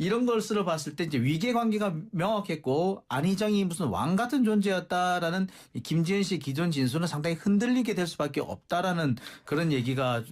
이런 것으로 봤을 때 이제 위계 관계가 명확했고 안희정이 무슨 왕 같은 존재였다라는 이 김지은 씨 기존 진술은 상당히 흔들리게 될 수밖에 없다라는 그런 얘기가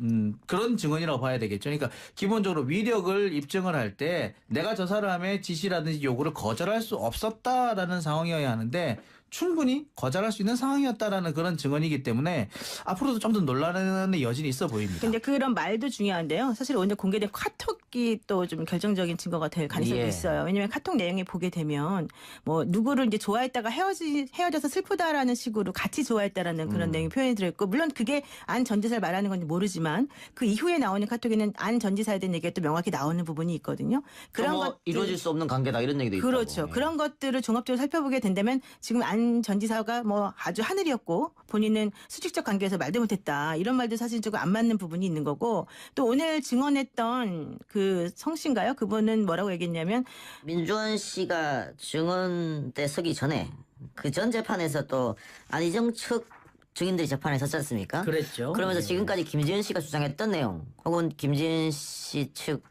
그런 증언이라고 봐야 되겠죠. 그러니까 기본적으로 위력을 입증을 할 때 내가 저 사람의 지시라든지 요구를 거절할 수 없었다라는 상황이어야 하는데 충분히 거절할 수 있는 상황이었다라는 그런 증언이기 때문에 앞으로도 좀 더 논란의 여진이 있어 보입니다. 근데 그런 말도 중요한데요. 사실 오늘 공개된 카톡이 또 좀 결정적인 증거가 될 가능성도 예. 있어요. 왜냐하면 카톡 내용에 보게 되면 뭐 누구를 이제 좋아했다가 헤어져서 슬프다라는 식으로 같이 좋아했다라는 그런 내용이 표현이 들어있고 물론 그게 안 전 지사를 말하는 건지 모르지만 그 이후에 나오는 카톡에는 안 전 지사에 대한 얘기가 또 명확히 나오는 부분이 있거든요. 그런 뭐 것들 이루어질 수 없는 관계다 이런 얘기도 있고. 그렇죠. 그런 것들을 종합적으로 살펴보게 된다면 지금 안 전 지사가 뭐 아주 하늘이었고 본인은 수직적 관계에서 말도 못했다. 이런 말도 사실 조금 안 맞는 부분이 있는 거고 또 오늘 증언했던 그 성 씨인가요? 그분은 뭐라고 얘기했냐면 민주원 씨가 증언 때 서기 전에 그 전 재판에서 또 안희정 측 증인들이 재판에 섰지 않습니까? 그랬죠. 그러면서 네. 지금까지 김지은 씨가 주장했던 내용 혹은 김지은 씨 측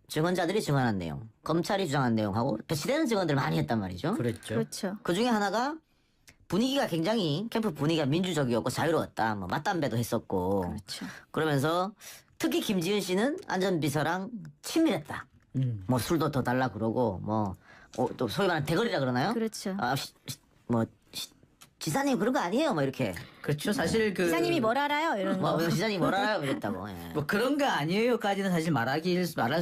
증언자들이 증언한 내용, 검찰이 주장한 내용하고 배치되는 증언들을 많이 했단 말이죠. 그랬죠. 그렇죠. 그 중에 하나가 분위기가 굉장히 캠프 분위기가 민주적이었고 자유로웠다. 뭐 맞담배도 했었고. 그렇죠. 그러면서 특히 김지은 씨는 안전비서랑 친밀했다. 뭐 술도 더 달라 그러고 뭐 또 소위 말하는 대거리라 그러나요? 그렇죠. 지사님 그런 거 아니에요? 뭐 이렇게 그렇죠. 사실 그 기사님이 뭘 알아요? 이런 거. 뭐 지사님 뭐라 알아요? 이랬다고. 예. 뭐 그런 거 아니에요까지는 사실 말할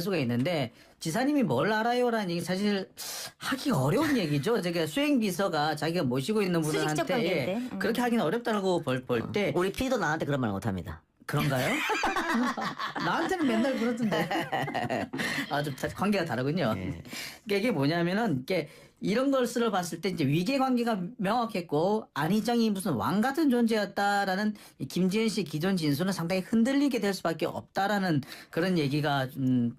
수가 있는데 지사님이 뭘 알아요라는 얘기 사실 하기가 어려운 얘기죠. 저게 수행비서가 자기가 모시고 있는 수직적 분한테 관계인데. 그렇게 하기는 어렵다고 볼 때 우리 피디도 나한테 그런 말 못합니다. 그런가요? 나한테는 맨날 그러던데. 좀 관계가 다르군요. 그러니까 이게 뭐냐면은 이런 것으로 봤을 때 이제 위계 관계가 명확했고 안희정이 무슨 왕 같은 존재였다라는 이 김지은 씨 기존 진술은 상당히 흔들리게 될 수밖에 없다라는 그런 얘기가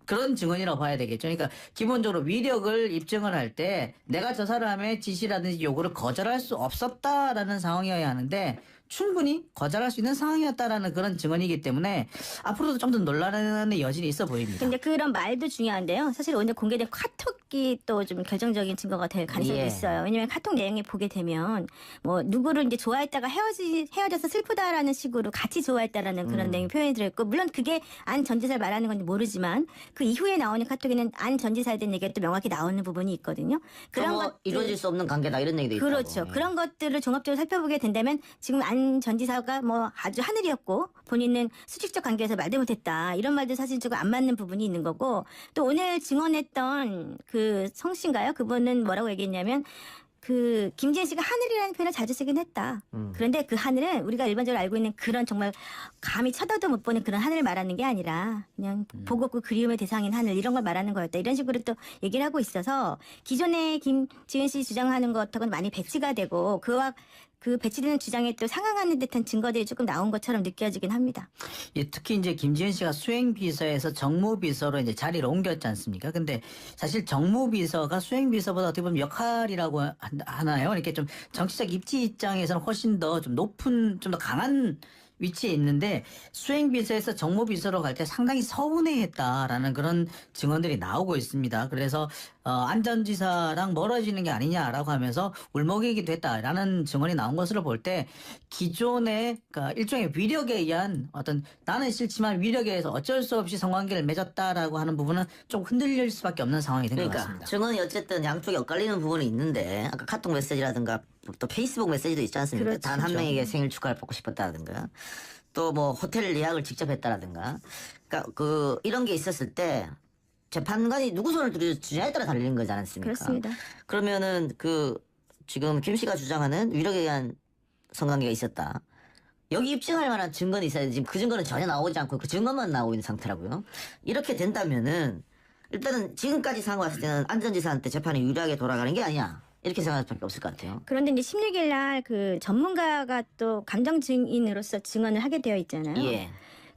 그런 증언이라고 봐야 되겠죠. 그러니까 기본적으로 위력을 입증을 할 때 내가 저 사람의 지시라든지 요구를 거절할 수 없었다라는 상황이어야 하는데 충분히 거절할 수 있는 상황이었다라는 그런 증언이기 때문에 앞으로도 좀 더 논란의 여진이 있어 보입니다. 근데 그런 말도 중요한데요. 사실 오늘 공개된 카톡이 또 좀 결정적인 증거가 될 가능성도 예. 있어요. 왜냐하면 카톡 내용에 보게 되면 뭐 누구를 이제 좋아했다가 헤어져서 슬프다라는 식으로 같이 좋아했다라는 그런 내용이 표현이 들어있고 물론 그게 안 전 지사를 말하는 건지 모르지만 그 이후에 나오는 카톡에는 안 전 지사에 대한 얘기가 또 명확히 나오는 부분이 있거든요. 그런 그런 뭐 것들 이루어질 수 없는 관계다 이런 얘기도 있고. 그렇죠. 그런 것들을 종합적으로 살펴보게 된다면 지금 안 전 지사가 뭐 아주 하늘이었고 본인은 수직적 관계에서 말도 못했다. 이런 말도 사실 조금 안 맞는 부분이 있는 거고 또 오늘 증언했던 그 성 씨인가요? 그분은 뭐라고 얘기했냐면 그 김지은 씨가 하늘이라는 표현을 자주 쓰긴 했다. 그런데 그 하늘은 우리가 일반적으로 알고 있는 그런 정말 감히 쳐다도 못 보는 그런 하늘을 말하는 게 아니라 그냥 보고 그 그리움의 대상인 하늘 이런 걸 말하는 거였다. 이런 식으로 또 얘기를 하고 있어서 기존에 김지은 씨 주장하는 것하고는 많이 배치가 되고 그와 그 배치되는 주장에 또 상응하는 듯한 증거들이 조금 나온 것처럼 느껴지긴 합니다. 예, 특히 이제 김지은 씨가 수행비서에서 정무비서로 이제 자리를 옮겼지 않습니까? 근데 사실 정무비서가 수행비서보다 어떻게 보면 역할이라고 하나요? 이렇게 좀 정치적 입장에서는 훨씬 더 좀 높은, 좀 더 강한 위치에 있는데 수행비서에서 정무비서로 갈 때 상당히 서운해했다라는 그런 증언들이 나오고 있습니다. 그래서 안 전 지사랑 멀어지는 게 아니냐라고 하면서 울먹이기도 했다라는 증언이 나온 것으로 볼 때 기존의 그러니까 일종의 위력에 의한 어떤 나는 싫지만 위력에 의해서 어쩔 수 없이 성관계를 맺었다라고 하는 부분은 좀 흔들릴 수밖에 없는 상황이 된 것 그러니까 같습니다. 증언이 어쨌든 양쪽이 엇갈리는 부분이 있는데 아까 카톡 메시지라든가 또 페이스북 메시지도 있지 않습니까? 그렇죠. 단 한 명에게 생일 축하를 받고 싶었다든가 또 뭐 호텔 예약을 직접 했다라든가 그러니까 그 이런 게 있었을 때 재판관이 누구 손을 들여주냐에 따라 달리는 거지 않습니까? 그렇습니다. 그러면은 그 지금 김 씨가 주장하는 위력에 의한 성관계가 있었다. 여기 입증할 만한 증거는 있어야 돼. 지금 그 증거는 전혀 나오지 않고 그 증거만 나오고 있는 상태라고요. 이렇게 된다면은 일단은 지금까지 상황 봤을 때는 안 전 지사한테 재판이 유리하게 돌아가는 게 아니야. 이렇게 생각할 수밖에 없을 것 같아요. 그런데 이제 16일 날 그 전문가가 또 감정 증인으로서 증언을 하게 되어 있잖아요. 예.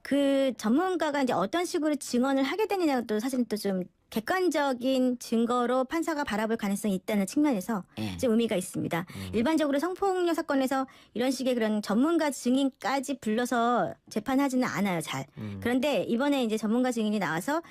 그 전문가가 이제 어떤 식으로 증언을 하게 되느냐도 사실은 또 좀 객관적인 증거로 판사가 바라볼 가능성이 있다는 측면에서 예. 좀 의미가 있습니다. 일반적으로 성폭력 사건에서 이런 식의 그런 전문가 증인까지 불러서 재판하지는 않아요, 잘. 그런데 이번에 이제 전문가 증인이 나와서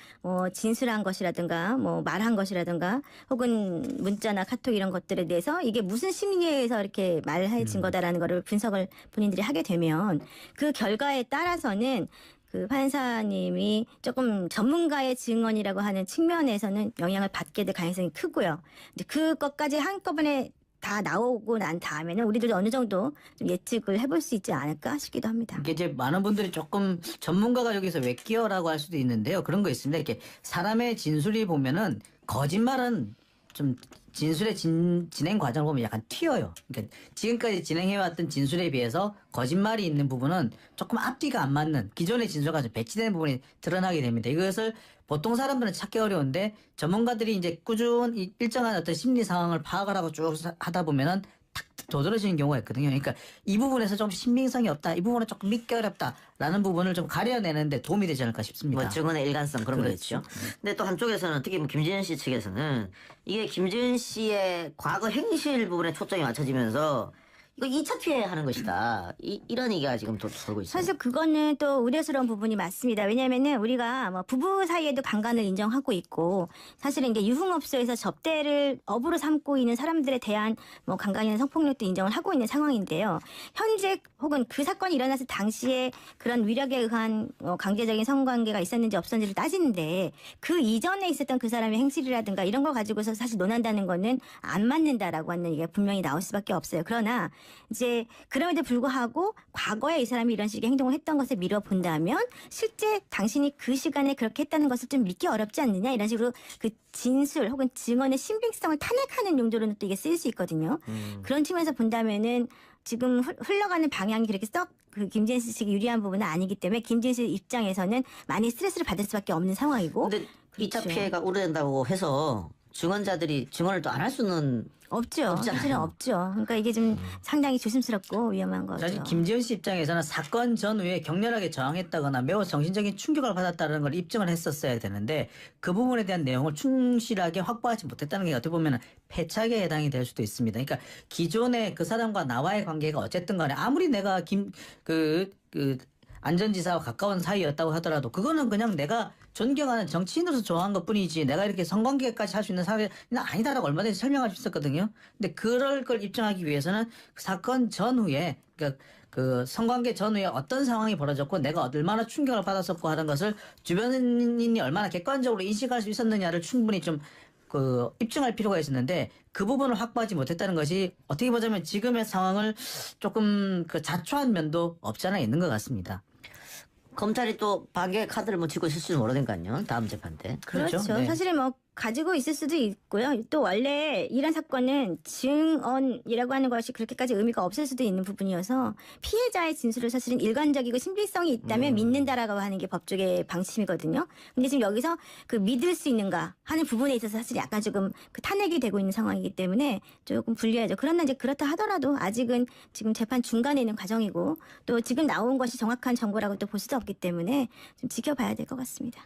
진술한 것이라든가 뭐 말한 것이라든가 혹은 문자나 카톡 이런 것들에 대해서 이게 무슨 심리에 의해서 이렇게 말해진 거다라는 거를 분석을 본인들이 하게 되면 그 결과에 따라서는 그 판사님이 조금 전문가의 증언이라고 하는 측면에서는 영향을 받게 될 가능성이 크고요. 근데 그것까지 한꺼번에 다 나오고 난 다음에는 우리들도 어느 정도 좀 예측을 해볼 수 있지 않을까 싶기도 합니다. 이게 이제 많은 분들이 조금 전문가가 여기서 왜 끼어라고 할 수도 있는데요. 그런 거 있습니다. 이렇게 사람의 진술이 보면은 거짓말은 좀 진술의 진행 과정을 보면 약간 튀어요. 그러니까 지금까지 진행해왔던 진술에 비해서 거짓말이 있는 부분은 조금 앞뒤가 안 맞는 기존의 진술과 좀 배치되는 부분이 드러나게 됩니다. 이것을 보통 사람들은 찾기 어려운데 전문가들이 이제 꾸준히 일정한 어떤 심리 상황을 파악을 하고 쭉 하다 보면은 탁 도드라지는 경우가 있거든요. 그러니까 이 부분에서 좀 신빙성이 없다. 이 부분은 조금 믿기 어렵다라는 부분을 좀 가려내는데 도움이 되지 않을까 싶습니다. 뭐 증언의 일관성 그런 그렇죠. 거겠죠. 근데 또 한쪽에서는 특히 뭐 김지은 씨 측에서는 이게 김지은 씨의 과거 행실 부분에 초점이 맞춰지면서 이거 2차 피해하는 것이다. 이런 얘기가 지금 또 돌고 있어요. 사실 그거는 또 우려스러운 부분이 맞습니다. 왜냐하면은 우리가 뭐 부부 사이에도 강간을 인정하고 있고 사실은 이제 유흥업소에서 접대를 업으로 삼고 있는 사람들에 대한 뭐 강간이나 성폭력도 인정을 하고 있는 상황인데요. 현재 혹은 그 사건이 일어났을 당시에 그런 위력에 의한 강제적인 성관계가 있었는지 없었는지를 따지는데 그 이전에 있었던 그 사람의 행실이라든가 이런 걸 가지고서 사실 논한다는 거는 안 맞는다라고 하는 얘기가 분명히 나올 수밖에 없어요. 그러나 이제 그럼에도 불구하고 과거에 이 사람이 이런 식의 행동을 했던 것을 미뤄본다면 실제 당신이 그 시간에 그렇게 했다는 것을 좀 믿기 어렵지 않느냐 이런 식으로 그 진술 혹은 증언의 신빙성을 탄핵하는 용도로는 또 이게 쓰일 수 있거든요. 그런 측면에서 본다면은 지금 흘러가는 방향이 그렇게 썩 그 김지은 씨 측이 유리한 부분은 아니기 때문에 김지은 씨 입장에서는 많이 스트레스를 받을 수밖에 없는 상황이고. 근데 2차 그렇죠. 피해가 우려된다고 해서 증언자들이 증언을 또 안 할 수는 없죠. 없잖아요. 사실은 없죠. 그러니까 이게 좀 상당히 조심스럽고 위험한 거죠. 사실 김지은 씨 입장에서는 사건 전후에 격렬하게 저항했다거나 매우 정신적인 충격을 받았다는 걸 입증을 했었어야 되는데 그 부분에 대한 내용을 충실하게 확보하지 못했다는 게 어떻게 보면 패착에 해당이 될 수도 있습니다. 그러니까 기존에 그 사람과 나와의 관계가 어쨌든 간에 아무리 내가 안전지사와 가까운 사이였다고 하더라도 그거는 그냥 내가 존경하는 정치인으로서 좋아한 것뿐이지 내가 이렇게 성관계까지 할 수 있는 사회는 아니다라고 얼마든지 설명할 수 있었거든요. 근데 그럴 걸 입증하기 위해서는 그 사건 전후에 그러니까 그 성관계 전후에 어떤 상황이 벌어졌고 내가 얼마나 충격을 받았었고 하는 것을 주변인이 얼마나 객관적으로 인식할 수 있었느냐를 충분히 좀 입증할 필요가 있었는데 그 부분을 확보하지 못했다는 것이 어떻게 보자면 지금의 상황을 조금 자초한 면도 없지 않아 있는 것 같습니다. 검찰이 또 반개 카드를 뭐 쥐고 있을지도 모르니까요. 다음 재판 때. 그렇죠. 네. 사실은 뭐 가지고 있을 수도 있고요. 또 원래 이런 사건은 증언이라고 하는 것이 그렇게까지 의미가 없을 수도 있는 부분이어서 피해자의 진술을 사실은 일관적이고 신빙성이 있다면 믿는다라고 하는 게 법조계 방침이거든요. 근데 지금 여기서 그 믿을 수 있는가 하는 부분에 있어서 사실 약간 조금 그 탄핵이 되고 있는 상황이기 때문에 조금 불리하죠. 그러나 이제 그렇다 하더라도 아직은 지금 재판 중간에 있는 과정이고 또 지금 나온 것이 정확한 정보라고 또 볼 수도 없기 때문에 좀 지켜봐야 될 것 같습니다.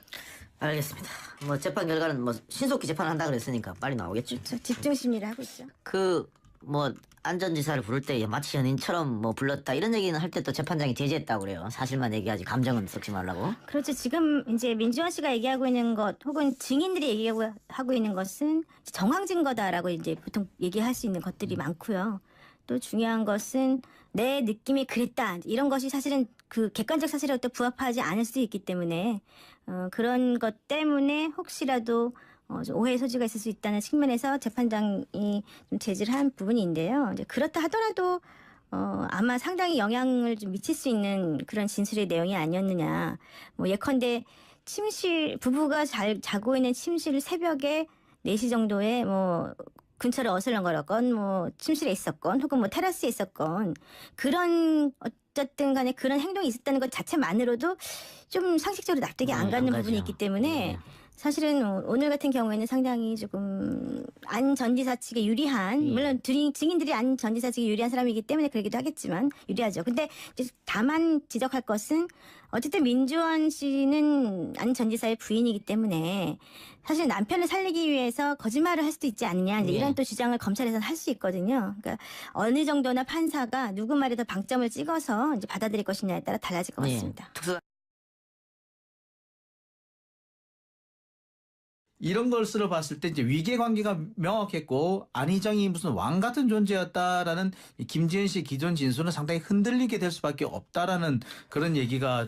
알겠습니다. 뭐 재판 결과는 뭐 신속히 재판한다 그랬으니까 빨리 나오겠죠. 집중 심리를 하고 있죠. 그 뭐 안전지사를 부를 때 마치 연인처럼 뭐 불렀다 이런 얘기는 할 때 또 재판장이 제지했다고 그래요. 사실만 얘기하지 감정은 섞지 말라고. 그렇죠. 지금 이제 민주원 씨가 얘기하고 있는 것 혹은 증인들이 얘기하고 있는 것은 정황 증거다라고 이제 보통 얘기할 수 있는 것들이 많고요. 또 중요한 것은 내 느낌이 그랬다 이런 것이 사실은 그 객관적 사실하고 또 부합하지 않을 수 있기 때문에 그런 것 때문에 혹시라도 좀 오해의 소지가 있을 수 있다는 측면에서 재판장이 좀 제지를 한 부분인데요. 이제 그렇다 하더라도 아마 상당히 영향을 좀 미칠 수 있는 그런 진술의 내용이 아니었느냐. 뭐 예컨대 부부가 잘 자고 있는 침실 새벽에 4시 정도에 뭐 근처를 어슬렁거렸건 뭐 침실에 있었건 혹은 뭐 테라스에 있었건 그런 어쨌든 간에 그런 행동이 있었다는 것 자체만으로도 좀 상식적으로 납득이 안 가는 부분이 있기 때문에 사실은 오늘 같은 경우에는 상당히 조금 안 전 지사 측에 유리한 물론 증인들이 안 전 지사 측에 유리한 사람이기 때문에 그러기도 하겠지만 유리하죠. 근데 이제 다만 지적할 것은 어쨌든 민주원 씨는 안 전 지사의 부인이기 때문에 사실 남편을 살리기 위해서 거짓말을 할 수도 있지 않느냐 이제 이런 또 주장을 검찰에서는 할 수 있거든요. 그러니까 어느 정도나 판사가 누구 말에 더 방점을 찍어서 이제 받아들일 것이냐에 따라 달라질 것 같습니다. 이런 것으로 봤을 때 이제 위계 관계가 명확했고 안희정이 무슨 왕 같은 존재였다라는 이 김지은 씨 기존 진술은 상당히 흔들리게 될 수밖에 없다라는 그런 얘기가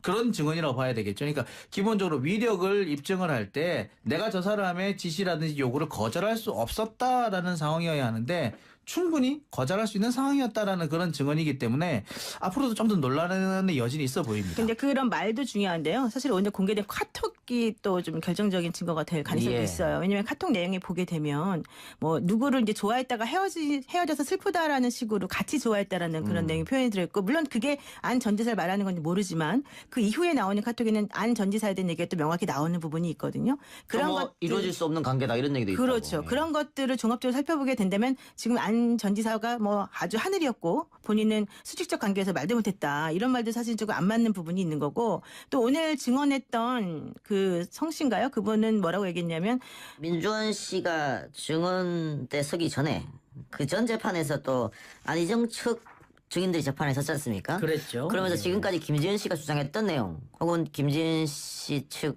그런 증언이라고 봐야 되겠죠. 그러니까 기본적으로 위력을 입증을 할 때 내가 저 사람의 지시라든지 요구를 거절할 수 없었다라는 상황이어야 하는데 충분히 거절할 수 있는 상황이었다라는 그런 증언이기 때문에 앞으로도 좀 더 논란의 여진이 있어 보입니다. 근데 그런 말도 중요한데요. 사실 오늘 공개된 카톡이 또 좀 결정적인 증거가 될 가능성도 예. 있어요. 왜냐하면 카톡 내용에 보게 되면 뭐 누구를 이제 좋아했다가 헤어져서 슬프다라는 식으로 같이 좋아했다라는 그런 내용이 표현이 들어있고 물론 그게 안 전 지사를 말하는 건지 모르지만 그 이후에 나오는 카톡에는 안 전 지사에 대한 얘기가 또 명확히 나오는 부분이 있거든요. 그런 것 이루어질 수 없는 관계다 이런 얘기도 있고. 그렇죠. 그런 것들을 종합적으로 살펴보게 된다면 지금 안 전 지사가 뭐 아주 하늘이었고 본인은 수직적 관계에서 말도 못했다. 이런 말도 사실 조금 안 맞는 부분이 있는 거고 또 오늘 증언했던 그 성씨인가요? 그분은 뭐라고 얘기했냐면 민주원 씨가 증언 때 서기 전에 그 전 재판에서 또 안희정 측 증인들이 재판에 섰지 않습니까? 그랬죠. 그러면서 네. 지금까지 김지은 씨가 주장했던 내용 혹은 김지은 씨 측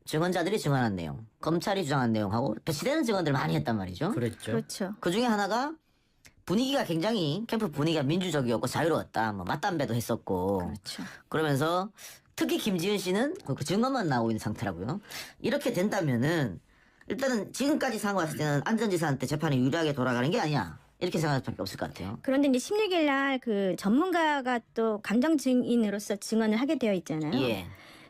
증언자들이 증언한 내용, 검찰이 주장한 내용하고 배치되는 증언들을 많이 했단 말이죠. 그랬죠. 그렇죠. 그 중에 하나가 분위기가 굉장히 캠프 분위기가 민주적이었고 자유로웠다. 뭐 맞담배도 했었고. 그렇죠. 그러면서 특히 김지은 씨는 그 증언만 나오고 있는 상태라고요. 이렇게 된다면은 일단은 지금까지 상황 봤을 때는 안 전 지사한테 재판이 유리하게 돌아가는 게 아니야. 이렇게 생각할 수밖에 없을 것 같아요. 그런데 이제 16일 날 그 전문가가 또 감정 증인으로서 증언을 하게 되어 있잖아요. 예.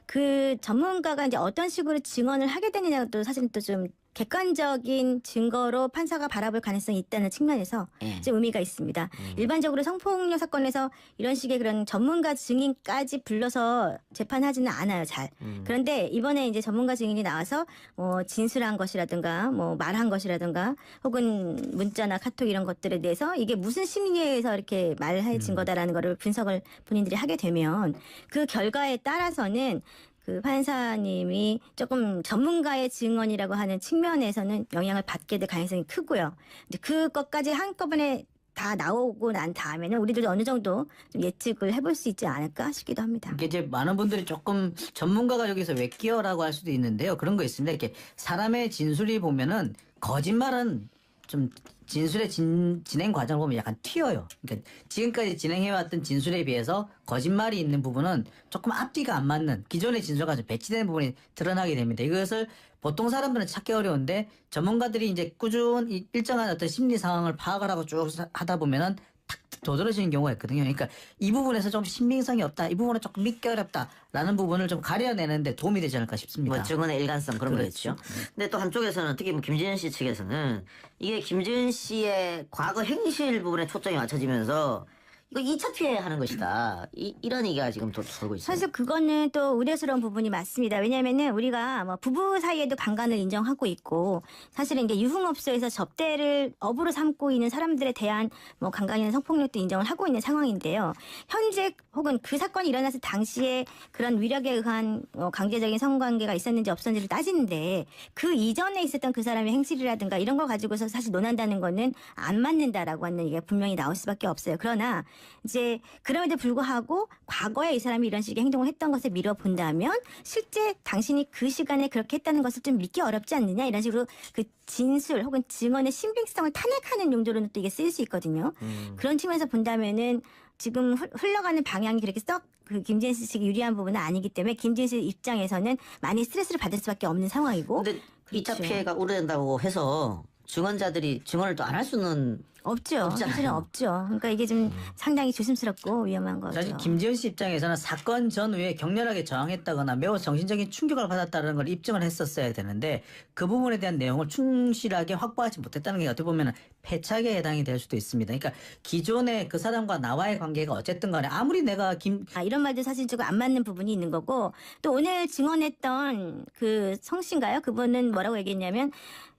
그 전문가가 이제 어떤 식으로 증언을 하게 되느냐도 사실은 또 좀 객관적인 증거로 판사가 바라볼 가능성이 있다는 측면에서 예. 좀 의미가 있습니다. 일반적으로 성폭력 사건에서 이런 식의 그런 전문가 증인까지 불러서 재판하지는 않아요, 잘. 그런데 이번에 이제 전문가 증인이 나와서 뭐 진술한 것이라든가 뭐 말한 것이라든가 혹은 문자나 카톡 이런 것들에 대해서 이게 무슨 심리에 의해서 이렇게 말해진 거다라는 거를 분석을 본인들이 하게 되면 그 결과에 따라서는 그 판사님이 조금 전문가의 증언이라고 하는 측면에서는 영향을 받게 될 가능성이 크고요. 이제 그것까지 한꺼번에 다 나오고 난 다음에는 우리들도 어느 정도 좀 예측을 해볼 수 있지 않을까 싶기도 합니다. 이게 이제 많은 분들이 조금 전문가가 여기서 왜 끼어라고 할 수도 있는데요. 그런 거 있습니다. 이렇게 사람의 진술이 보면은 거짓말은 좀 진술의 진행 과정을 보면 약간 튀어요. 그러니까 지금까지 진행해왔던 진술에 비해서 거짓말이 있는 부분은 조금 앞뒤가 안 맞는 기존의 진술과 좀 배치되는 부분이 드러나게 됩니다. 이것을 보통 사람들은 찾기 어려운데 전문가들이 이제 꾸준히 일정한 어떤 심리 상황을 파악을 하고 쭉 하다 보면은 탁 도드라지는 경우가 있거든요. 그러니까 이 부분에서 좀 신빙성이 없다. 이 부분은 조금 믿기 어렵다라는 부분을 좀 가려내는데 도움이 되지 않을까 싶습니다. 뭐 증언의 일관성 그런 그렇죠. 거겠죠. 근데 또 한쪽에서는 특히 뭐 김지은 씨 측에서는 이게 김지은 씨의 과거 행실 부분에 초점이 맞춰지면서 이거 2차 피해하는 것이다. 이런 얘기가 지금 또 돌고 있어요. 사실 그거는 또 우려스러운 부분이 맞습니다. 왜냐하면은 우리가 뭐 부부 사이에도 강간을 인정하고 있고 사실은 이게 유흥업소에서 접대를 업으로 삼고 있는 사람들에 대한 뭐 강간이나 성폭력도 인정을 하고 있는 상황인데요. 현재 혹은 그 사건이 일어났을 당시에 그런 위력에 의한 강제적인 성관계가 있었는지 없었는지를 따지는데 그 이전에 있었던 그 사람의 행실이라든가 이런 걸 가지고서 사실 논한다는 거는 안 맞는다라고 하는 얘기가 분명히 나올 수밖에 없어요. 그러나 이제 그럼에도 불구하고 과거에 이 사람이 이런 식의 행동을 했던 것을 미뤄본다면 실제 당신이 그 시간에 그렇게 했다는 것을 좀 믿기 어렵지 않느냐 이런 식으로 그 진술 혹은 증언의 신빙성을 탄핵하는 용도로는 또 이게 쓰일 수 있거든요. 그런 측면에서 본다면은 지금 흘러가는 방향이 그렇게 썩 그 김지은 씨 측이 유리한 부분은 아니기 때문에 김지은 씨 입장에서는 많이 스트레스를 받을 수밖에 없는 상황이고. 근데 2차 그렇죠. 피해가 우려된다고 해서 증언자들이 증언을 또 안 할 수는 없죠. 없잖아요. 사실은 없죠. 그러니까 이게 좀 상당히 조심스럽고 위험한 거죠. 사실 김지현 씨 입장에서는 사건 전후에 격렬하게 저항했다거나 매우 정신적인 충격을 받았다는 걸 입증을 했었어야 되는데 그 부분에 대한 내용을 충실하게 확보하지 못했다는 게 어떻게 보면 패착에 해당이 될 수도 있습니다. 그러니까 기존에 그 사람과 나와의 관계가 어쨌든 간에 아무리 내가 이런 말도 사실 조금 안 맞는 부분이 있는 거고 또 오늘 증언했던 그 성 씨인가요? 그분은 뭐라고 얘기했냐면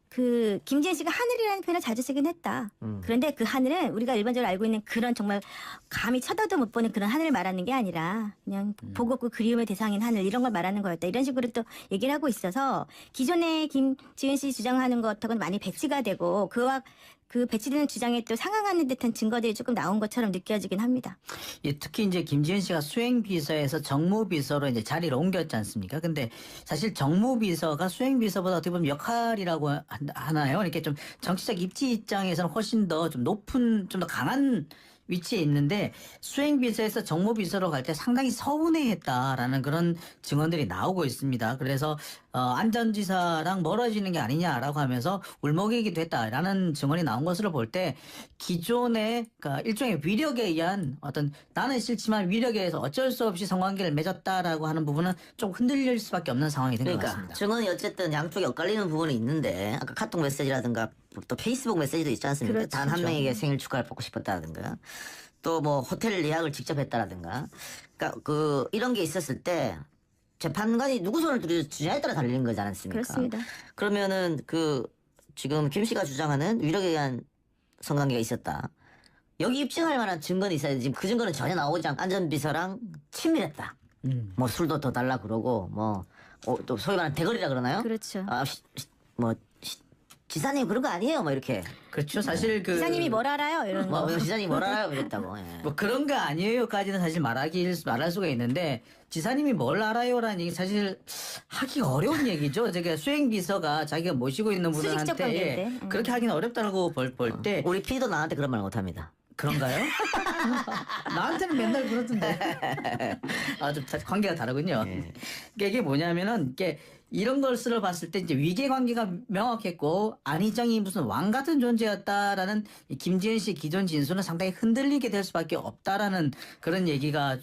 그 김지현 씨가 하늘이라는 표현을 자주 쓰긴 했다. 그런데 그 하늘은 우리가 일반적으로 알고 있는 그런 정말 감히 쳐다도 못 보는 그런 하늘을 말하는 게 아니라 그냥 보고 그 그리움의 대상인 하늘 이런 걸 말하는 거였다. 이런 식으로 또 얘기를 하고 있어서 기존에 김지현 씨 주장하는 것하고는 많이 배치가 되고 그와 그 배치되는 주장에 또 상응하는 듯한 증거들이 조금 나온 것처럼 느껴지긴 합니다. 예, 특히 이제 김지현 씨가 수행비서에서 정무비서로 이제 자리를 옮겼지 않습니까? 근데 사실 정무비서가 수행비서보다 어떻게 보면 역할이라고 하나요? 이렇게 좀 정치적 입지 입장에서는 훨씬 더 좀 높은, 좀 더 강한 위치에 있는데 수행비서에서 정무비서로 갈 때 상당히 서운해했다라는 그런 증언들이 나오고 있습니다. 그래서 안 전 지사랑 멀어지는 게 아니냐라고 하면서 울먹이기도 했다라는 증언이 나온 것으로 볼 때 기존의 그러니까 일종의 위력에 의한 어떤 나는 싫지만 위력에 의해서 어쩔 수 없이 성관계를 맺었다라고 하는 부분은 좀 흔들릴 수밖에 없는 상황이 된 것 그러니까 같습니다. 증언이 어쨌든 양쪽이 엇갈리는 부분이 있는데 아까 카톡 메시지라든가 또 페이스북 메시지도 있지 않습니까? 그렇죠. 단 한 명에게 생일 축하를 받고 싶었다든가 또 뭐 호텔 예약을 직접 했다라든가 그러니까 그 이런 게 있었을 때 재판관이 누구 손을 들여주냐에 따라 달리는 거지 않습니까? 그렇습니다. 그러면은 그 지금 김 씨가 주장하는 위력에 의한 성관계가 있었다. 여기 입증할 만한 증거는 있어야 돼. 지금 그 증거는 전혀 나오지 않고 안전비서랑 친밀했다. 뭐 술도 더 달라 그러고 뭐 또 소위 말하는 대거리라 그러나요? 그렇죠. 지사님 그런 거 아니에요? 뭐 이렇게 그렇죠. 사실 그 기사님이 뭘 알아요? 이런 거. 지사님 뭐라 알아요? 이랬다고. 예. 뭐 그런 거 아니에요까지는 사실 말할 수가 있는데 지사님이 뭘 알아요라는 얘기 사실 하기가 어려운 얘기죠. 제가 수행비서가 자기가 모시고 있는 수직적 분한테 관계인데. 그렇게 하기는 어렵다고 볼 때 우리 PD도 나한테 그런 말 못합니다. 그런가요? 나한테는 맨날 그러던데. 좀 관계가 다르군요. 예. 이게 뭐냐면은 이런 걸 쓸어 봤을 때 이제 위계 관계가 명확했고 안희정이 무슨 왕 같은 존재였다라는 이 김지현 씨 기존 진술은 상당히 흔들리게 될 수밖에 없다라는 그런 얘기가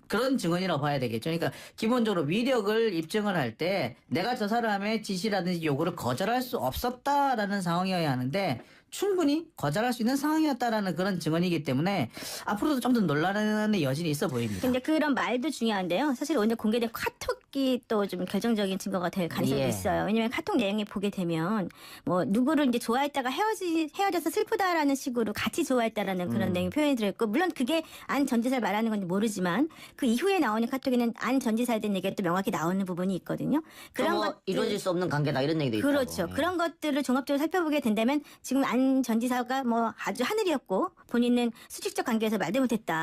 그런 증언이라고 봐야 되겠죠. 그러니까 기본적으로 위력을 입증을 할 때 내가 저 사람의 지시라든지 요구를 거절할 수 없었다라는 상황이어야 하는데 충분히 거절할 수 있는 상황이었다라는 그런 증언이기 때문에 앞으로도 좀 더 논란의 여진이 있어 보입니다. 근데 그런 말도 중요한데요. 사실 오늘 공개된 카톡이 또 좀 결정적인 증거가 될 가능성이 예. 있어요. 왜냐하면 카톡 내용에 보게 되면 뭐 누구를 이제 좋아했다가 헤어져서 슬프다라는 식으로 같이 좋아했다라는 그런 내용이 표현이 들어있고 물론 그게 안 전 지사를 말하는 건지 모르지만 그 이후에 나오는 카톡에는 안 전 지사에 대한 얘기가 또 명확히 나오는 부분이 있거든요. 그런 거 이루어질 수 없는 관계다 이런 얘기도 있다고. 그렇죠. 예. 그런 것들을 종합적으로 살펴보게 된다면 지금 안 전 지사가 뭐 아주 하늘이었고 본인은 수직적 관계에서 말도 못했다.